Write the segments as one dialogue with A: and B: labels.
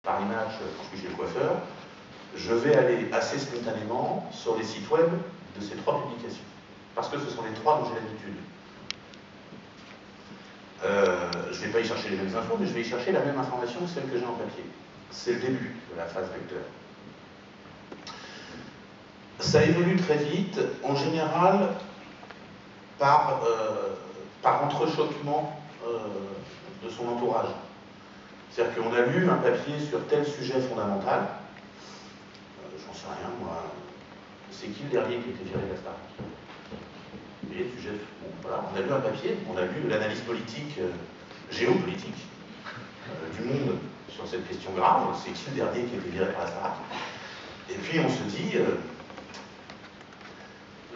A: par image quand je suis chez le coiffeur, je vais aller assez spontanément sur les sites web de ces trois publications. Parce que ce sont les trois dont j'ai l'habitude. Je ne vais pas y chercher les mêmes infos, mais je vais y chercher la même information que celle que j'ai en papier. C'est le début de la phase vecteur. Ça évolue très vite, en général par entrechoquement de son entourage. C'est-à-dire qu'on a lu un papier sur tel sujet fondamental, j'en sais rien, moi, c'est qui le dernier qui a été viré de la Starac? Vous voyez, sujet, bon, voilà, on a lu un papier, on a lu l'analyse politique, géopolitique du monde sur cette question grave, c'est qui le dernier qui a été viré par la Starac? Et puis on se dit,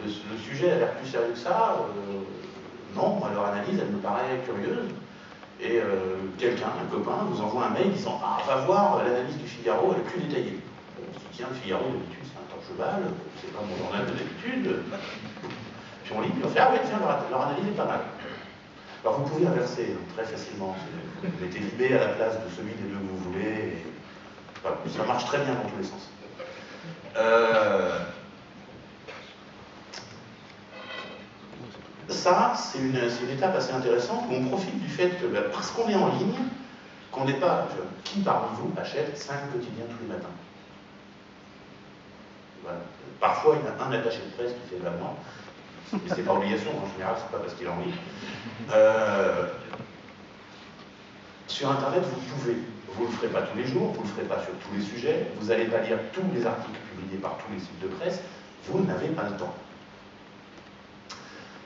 A: le sujet a l'air plus sérieux que ça, non, moi, leur analyse, elle me paraît curieuse. Et quelqu'un, un copain, vous envoie un mail disant « Ah, va voir, l'analyse du Figaro, elle est plus détaillée. » Bon, on se dit « Tiens, le Figaro, d'habitude, c'est un torche-balle, c'est pas mon journal de d'habitude. » Puis on lit, puis on fait « Ah ouais, tiens, leur analyse est pas mal. » Alors vous pouvez inverser très facilement. Vous mettez l'IB à la place de celui des deux que vous voulez. Et, enfin, ça marche très bien dans tous les sens. Ça, c'est une étape assez intéressante où on profite du fait que, parce qu'on est en ligne, qu'on n'est pas... Qui parmi vous achète 5 quotidiens tous les matins? Voilà. Parfois, il y a un attaché de presse qui fait de la moi, mais c'est pas obligation, en général, c'est pas parce qu'il a envie. Sur Internet, vous pouvez. Vous ne le ferez pas tous les jours, vous ne le ferez pas sur tous les sujets, vous n'allez pas lire tous les articles publiés par tous les sites de presse, vous n'avez pas le temps.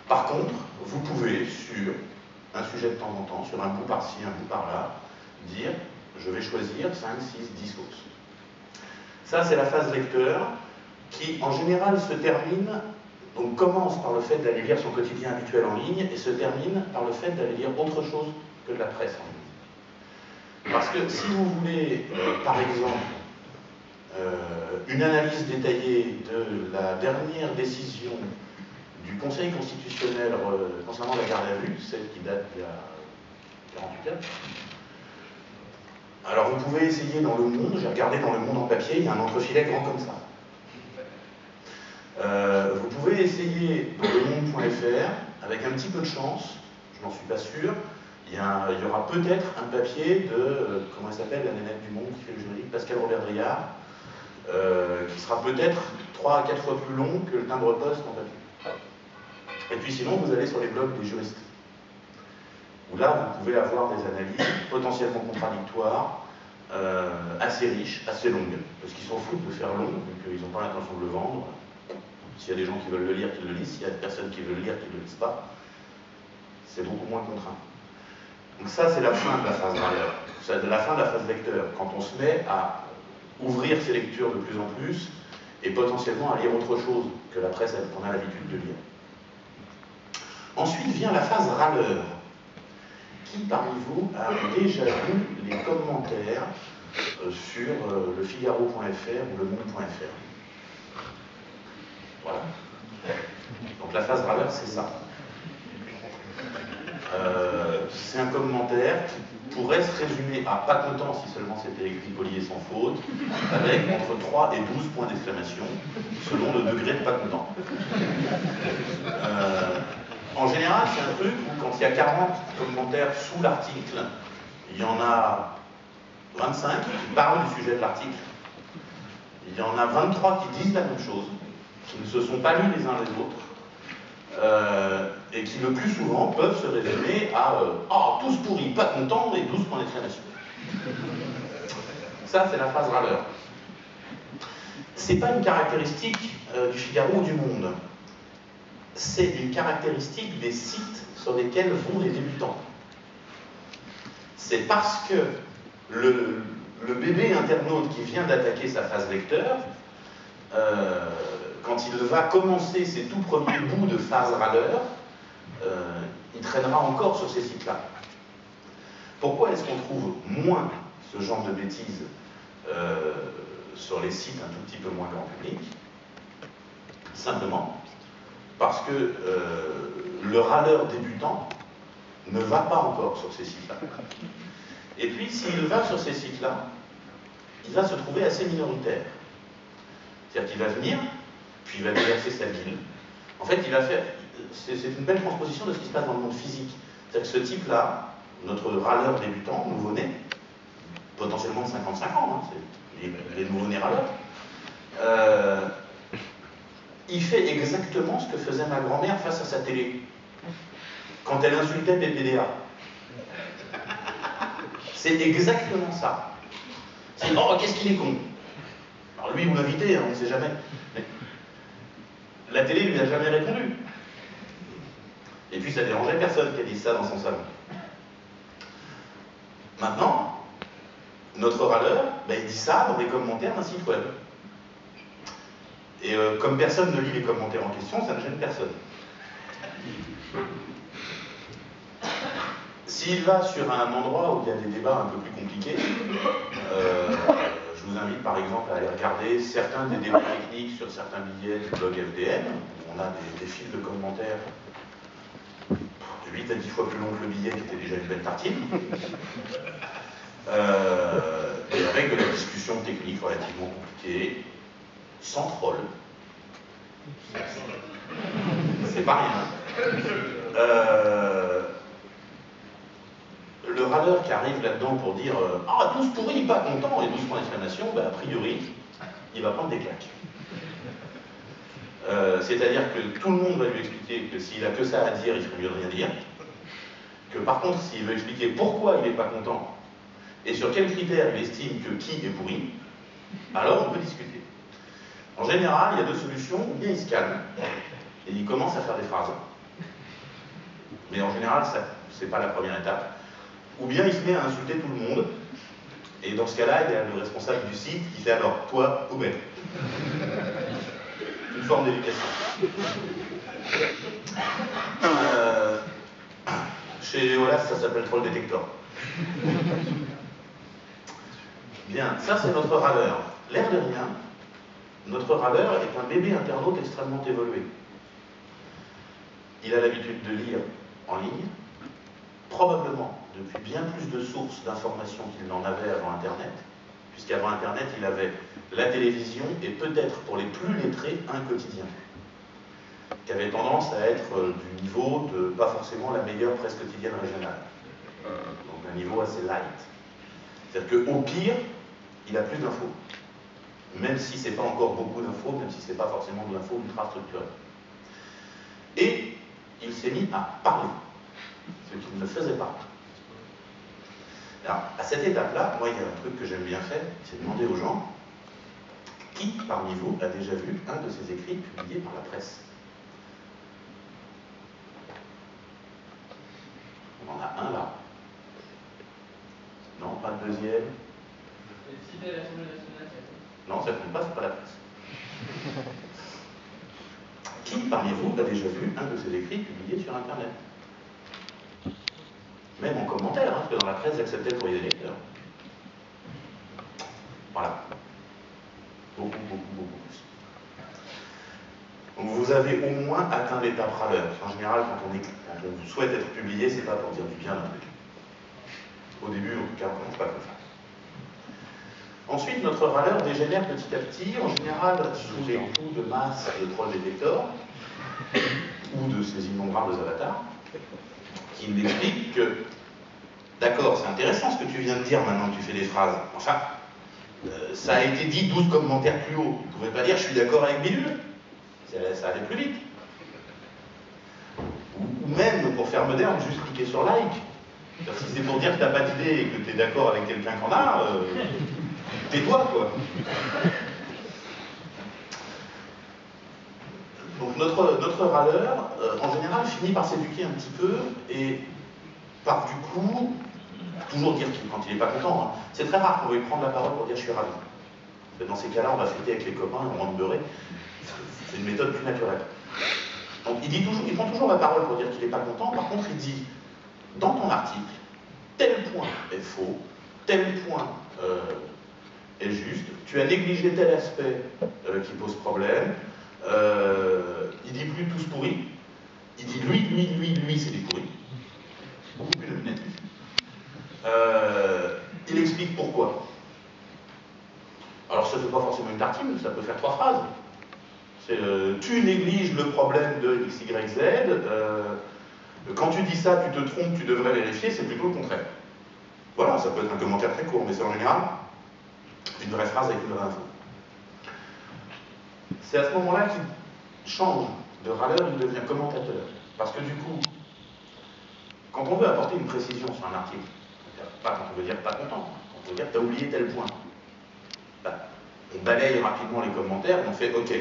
A: Par contre, vous pouvez, sur un sujet de temps en temps, sur un bout par-ci, un bout par-là, dire, je vais choisir 5, 6, 10 sources. Ça, c'est la phase lecteur, qui, en général, se termine, donc commence par le fait d'aller lire son quotidien habituel en ligne, et se termine par le fait d'aller lire autre chose que de la presse en ligne. Parce que si vous voulez, par exemple, une analyse détaillée de la dernière décision du Conseil constitutionnel concernant la garde à vue, celle qui date d'il y a 48 heures. Alors vous pouvez essayer dans Le Monde, j'ai regardé dans Le Monde en papier, il y a un entrefilet grand comme ça. Vous pouvez essayer dans lemonde.fr, avec un petit peu de chance, je n'en suis pas sûr, il y aura peut-être un papier de, comment elle s'appelle, la nénette du Monde qui fait le juridique, Pascal Robert-Driard, qui sera peut-être 3 à 4 fois plus long que le timbre-poste en papier. Et puis sinon, vous allez sur les blogs des juristes, où là, vous pouvez avoir des analyses potentiellement contradictoires, assez riches, assez longues, parce qu'ils s'en foutent de faire long, vu qu'ils n'ont pas l'intention de le vendre. S'il y a des gens qui veulent le lire, qu'ils le lisent. S'il y a personne qui veut le lire, qu'ils ne le lisent pas. C'est beaucoup moins contraint. Donc ça, c'est la fin de la phase valeur. C'est la fin de la phase lecteur, quand on se met à ouvrir ses lectures de plus en plus, et potentiellement à lire autre chose que la presse qu'on a l'habitude de lire. Ensuite vient la phase râleur. Qui parmi vous a déjà lu les commentaires sur le Figaro.fr ou le Monde.fr? Voilà. Donc la phase râleur, c'est ça. C'est un commentaire qui pourrait se résumer à pas content si seulement c'était écrit poli et sans faute, avec entre 3 et 12 points d'exclamation, selon le degré de pas content. En général, c'est un truc où quand il y a 40 commentaires sous l'article, il y en a 25 qui parlent du sujet de l'article. Il y en a 23 qui disent la même chose, qui ne se sont pas lus les uns les autres, et qui le plus souvent peuvent se résumer à « Ah, tous pourris, pas contents » et 12 points d'exclamation. Ça, c'est la phase râleur. C'est pas une caractéristique du Figaro ou du Monde. C'est une caractéristique des sites sur lesquels vont les débutants. C'est parce que le bébé internaute qui vient d'attaquer sa phase lecteur, quand il va commencer ses tout premiers bouts de phase râleur, il traînera encore sur ces sites-là. Pourquoi est-ce qu'on trouve moins ce genre de bêtises sur les sites un tout petit peu moins grand public? Simplement parce que le râleur débutant ne va pas encore sur ces sites-là. Et puis, s'il va sur ces sites-là, il va se trouver assez minoritaire. C'est-à-dire qu'il va venir, puis il va déverser sa bile. En fait, il va faire... C'est une belle transposition de ce qui se passe dans le monde physique. C'est-à-dire que ce type-là, notre râleur débutant, nouveau-né, potentiellement de 55 ans, hein, les nouveau-nés râleurs, il fait exactement ce que faisait ma grand-mère face à sa télé, quand elle insultait PPDA. C'est exactement ça. C'est « Oh, qu'est-ce qu'il est con !» Alors lui, vous l'invitez, hein, on ne sait jamais. Mais la télé lui a jamais répondu. Et puis ça dérangeait personne qui a dit ça dans son salon. Maintenant, notre râleur, il dit ça dans les commentaires d'un site web. Et comme personne ne lit les commentaires en question, ça ne gêne personne. S'il va sur un endroit où il y a des débats un peu plus compliqués, je vous invite par exemple à aller regarder certains des débats techniques sur certains billets du blog FDN, où on a des fils de commentaires 8 à 10 fois plus long que le billet qui était déjà une belle tartine, et avec de la discussion technique relativement compliquée, sans troll. C'est pas rien. Le râleur qui arrive là-dedans pour dire « Ah, tous pourris, pas contents » et 12 points d'exclamation, a priori, il va prendre des claques. C'est-à-dire que tout le monde va lui expliquer que s'il a que ça à dire, il ferait mieux de rien dire. Que par contre, s'il veut expliquer pourquoi il n'est pas content et sur quels critères il estime que qui est pourri, alors on peut discuter. En général, il y a deux solutions, ou bien il se calme et il commence à faire des phrases. Mais en général, c'est pas la première étape. Ou bien il se met à insulter tout le monde, et dans ce cas-là, il y a le responsable du site qui fait alors, toi, poubelle. Une forme d'éducation. Chez Olaf, ça s'appelle Troll Detector. Bien, ça c'est notre râleur. L'air de rien, notre râleur est un bébé internaute extrêmement évolué. Il a l'habitude de lire en ligne, probablement depuis bien plus de sources d'informations qu'il n'en avait avant Internet, puisqu'avant Internet, il avait la télévision et peut-être, pour les plus lettrés, un quotidien, qui avait tendance à être du niveau de, pas forcément la meilleure presse quotidienne régionale. Donc un niveau assez light. C'est-à-dire qu'au pire, il a plus d'infos. Même si c'est pas encore beaucoup d'infos, même si c'est pas forcément de l'info ultra structurée. Et il s'est mis à parler, ce qu'il ne faisait pas. Alors, à cette étape-là, moi, il y a un truc que j'aime bien faire, c'est demander aux gens qui, parmi vous, a déjà vu un de ces écrits publiés par la presse. On en a un là. Non, pas le deuxième.
B: Cité à l'Assemblée nationale,
A: non, ça ne compte pas, c'est pas la presse. Qui, parmi vous, a déjà vu un de ces écrits publiés sur Internet? Même en commentaire, hein, parce que dans la presse, j'acceptais le courrier des lecteurs. Voilà. Beaucoup plus. Donc vous avez au moins atteint l'étape râleur. En général, quand on souhaite être publié, c'est pas pour dire du bien d'un truc. Au début, en tout cas, on commence pas comme ça. Ensuite, notre râleur dégénère petit à petit, en général sous les coups de masse de Troll Detector, ou de ces innombrables avatars, qui lui expliquent que, d'accord, c'est intéressant ce que tu viens de dire maintenant que tu fais des phrases. Enfin, ça a été dit 12 commentaires plus haut. Vous ne pouvez pas dire je suis d'accord avec Bidule. Ça allait plus vite. Ou même, pour faire moderne, juste cliquer sur like. Si c'est pour dire que tu n'as pas d'idée et que tu es d'accord avec quelqu'un qu'en a, tais-toi, quoi. Donc notre râleur, en général, finit par s'éduquer un petit peu et par du coup, toujours dire quand il n'est pas content. Hein. C'est très rare qu'on veuille prendre la parole pour dire je suis ravi. Dans ces cas-là, on va fêter avec les copains et on rentre beurrer. C'est une méthode plus naturelle. Donc il prend toujours la parole pour dire qu'il n'est pas content. Par contre, il dit, dans ton article, tel point est faux, tel point est juste, tu as négligé tel aspect qui pose problème. Il dit plus tous pourris, il dit lui, c'est des pourris. Beaucoup plus nominatif. Il explique pourquoi. ça ne fait pas forcément une tartine, ça peut faire 3 phrases. C'est tu négliges le problème de x, y, z, quand tu dis ça, tu te trompes, tu devrais vérifier, c'est plutôt le contraire. Voilà, ça peut être un commentaire très court, mais c'est en général une vraie phrase avec une vraie info. C'est à ce moment-là qu'il change de râleur, il devient commentateur. Parce que du coup, quand on veut apporter une précision sur un article, pas quand on veut dire pas content, quand on veut dire t'as oublié tel point, on balaye rapidement les commentaires, on fait ok,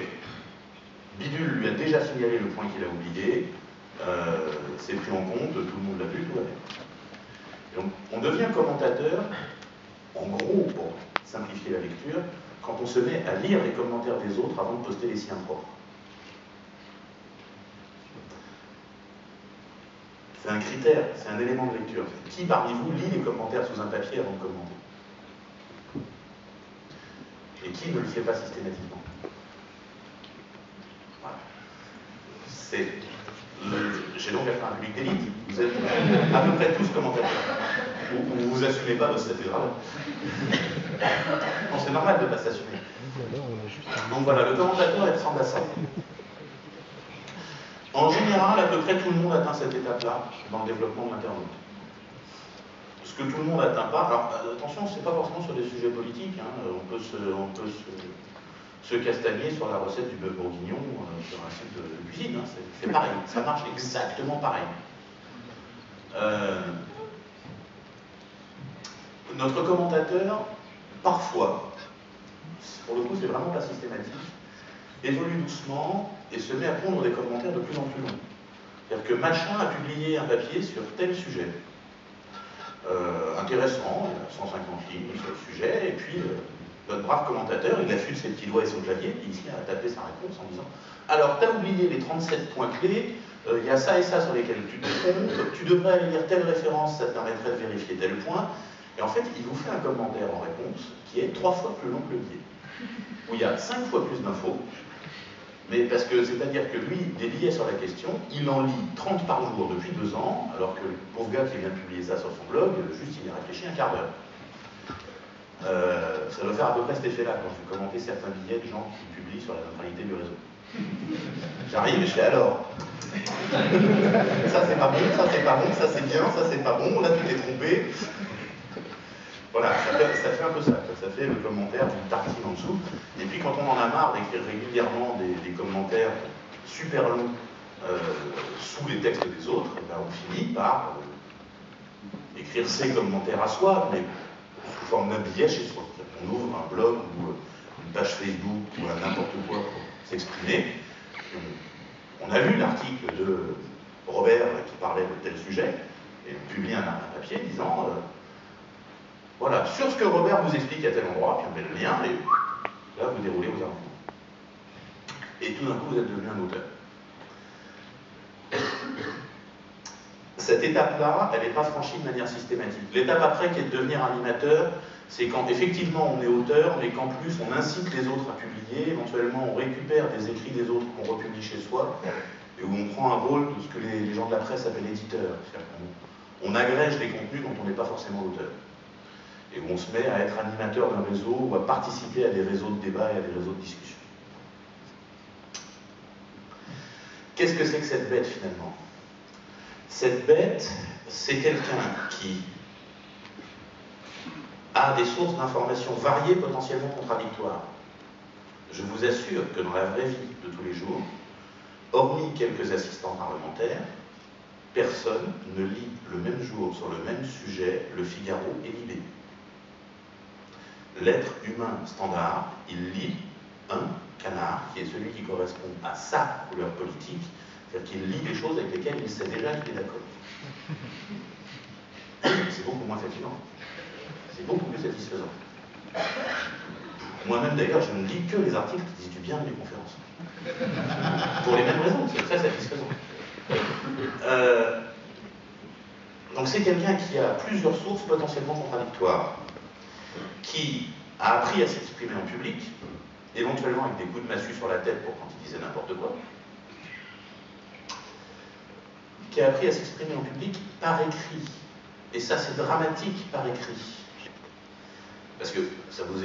A: Bidule lui a déjà signalé le point qu'il a oublié, c'est pris en compte, tout le monde l'a vu, tout va bien. Donc, on devient commentateur, en gros, pour simplifier la lecture, quand on se met à lire les commentaires des autres avant de poster les siens propres. C'est un critère, c'est un élément de lecture. Qui parmi vous lit les commentaires sous un papier avant de commenter? Et qui ne le fait pas systématiquement? Voilà. J'ai donc affaire à un public d'élite. Vous êtes à peu près tous commentateurs. Ou vous assumez pas votre statut de râleur. Non, c'est normal de ne pas s'assumer. Donc voilà, le commentateur, il ressemble à ça. En général, à peu près tout le monde atteint cette étape-là dans le développement de l'internaute. Ce que tout le monde n'atteint pas, alors attention, c'est pas forcément sur des sujets politiques, hein. On peut se castagner sur la recette du bœuf bourguignon sur un site de cuisine, hein. C'est pareil, ça marche exactement pareil. Notre commentateur, parfois, pour le coup c'est vraiment pas systématique, évolue doucement et se met à pondre des commentaires de plus en plus longs. C'est-à-dire que machin a publié un papier sur tel sujet. Intéressant, il y a 150 lignes sur le sujet, et puis notre brave commentateur, il affûte ses petits doigts et son clavier, et ici a tapé sa réponse en disant « Alors, t'as oublié les 37 points clés, il y a ça et ça sur lesquels tu te trompes, tu devrais aller lire telle référence, ça te permettrait de vérifier tel point. » Et en fait, il vous fait un commentaire en réponse qui est 3 fois plus long que le biais, où il y a 5 fois plus d'infos, mais parce que c'est-à-dire que lui, des billets sur la question, il en lit 30 par jour depuis 2 ans, alors que le pauvre gars qui vient de publier ça sur son blog, juste il y a réfléchi un quart d'heure. Ça doit faire à peu près cet effet-là quand je vais commenter certains billets de gens qui publient sur la neutralité du réseau. J'arrive et je fais alors. Ça c'est pas bon, ça c'est pas bon, ça c'est bien, ça c'est pas bon, là tu t'es trompé. Voilà, ça fait un peu ça. Ça fait le commentaire d'une tartine en dessous. Et puis quand on en a marre d'écrire régulièrement des commentaires super longs sous les textes des autres, ben on finit par écrire ses commentaires à soi, mais sous forme d'un billet chez soi. On ouvre un blog ou une page Facebook ou n'importe quoi pour s'exprimer. On a lu l'article de Robert qui parlait de tel sujet, et on publie un papier disant voilà, sur ce que Robert vous explique à tel endroit, puis on met le lien, et là vous déroulez vos arguments. Et tout d'un coup vous êtes devenu un auteur. Cette étape-là, elle n'est pas franchie de manière systématique. L'étape après qui est de devenir animateur, c'est quand effectivement on est auteur, mais qu'en plus on incite les autres à publier, éventuellement on récupère des écrits des autres qu'on republie chez soi, et où on prend un rôle de ce que les gens de la presse appellent éditeur. C'est-à-dire qu'on agrège des contenus dont on n'est pas forcément l'auteur. Et où on se met à être animateur d'un réseau ou à participer à des réseaux de débat et à des réseaux de discussion. Qu'est-ce que c'est que cette bête finalement? Cette bête, c'est quelqu'un qui a des sources d'informations variées, potentiellement contradictoires. Je vous assure que dans la vraie vie de tous les jours, hormis quelques assistants parlementaires, personne ne lit le même jour sur le même sujet Le Figaro et Libé. L'être humain standard, il lit un canard qui est celui qui correspond à sa couleur politique, c'est-à-dire qu'il lit des choses avec lesquelles il sait déjà qu'il est d'accord. C'est beaucoup moins fatigant. C'est beaucoup plus satisfaisant. Moi-même d'ailleurs, je ne lis que les articles qui disent du bien de mes conférences. Pour les mêmes raisons, c'est très satisfaisant. Donc c'est quelqu'un qui a plusieurs sources potentiellement contradictoires, qui a appris à s'exprimer en public, éventuellement avec des coups de massue sur la tête pour quand il disait n'importe quoi, qui a appris à s'exprimer en public par écrit. Et ça c'est dramatique par écrit. Parce que ça vous est